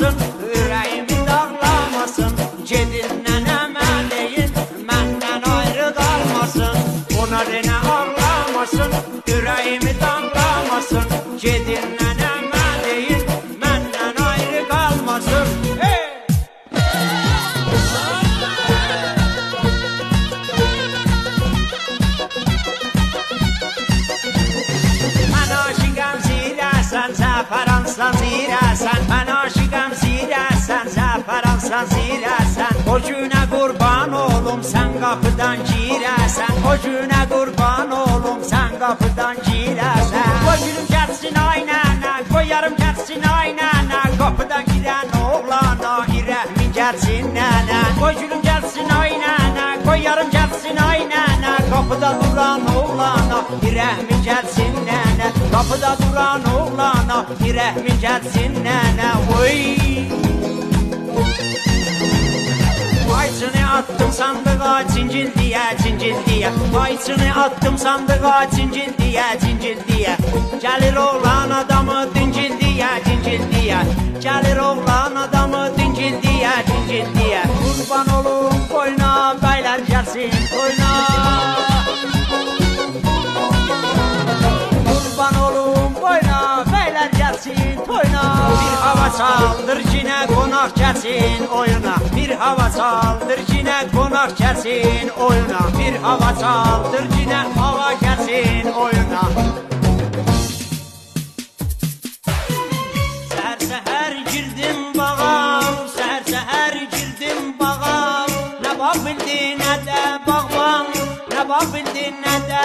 dağlamasın, ürəyimi dağlamasın. Gedin nənəmə deyin, məndən ayrı qalmasın. Ona denə ağlamasın, ürəyimi dağlamasın. Gedin nənəmə deyin, məndən ayrı qalmasın. Mən aşiqəm zirəsən, zəfəransan zirəsən. Mən aşiqəm zirəsən, zəfəransan zirəsən. O günə qurban olum, sən qapıdan girəsən. O günə qurban olum, sən qapıdan girəsən. Qoy gülüm gəlsin ay nənə, qoy yarım gəlsin ay nənə. Qapıdan girən oğlana irəhmin gəlsin nənə. Qoy gülüm gəlsin ay nənə, qoy yarım gəlsin ay nənə. Qapıda duran oğlana irəhmin gəlsin nənə. Qapıda duran oğlana irəhmin gəlsin nənə. Oy! Ayçını attım sandığa cincil diye, cincil diye. Ayçını attım sandığa cincil diye, cincil diye. Gəlir oğlan adamı dincil diye, cincil diye. Gəlir oğlan adamı dincil diye, cincil diye. Qurban olum boyuna, bəylər gəlsin boyuna. Qurban olum boyuna, bəylər gəlsin toyuna. Bir hava saldır yine qonaq gəlsin oyuna. Bir hava saldır yine qonaq gəlsin oyuna. Bir hava saldır yine hava gəlsin oyuna. Səhər girdim bağa, səhər girdim bağa. Nə bax bildi nə də bağban, nə bax bildi nə də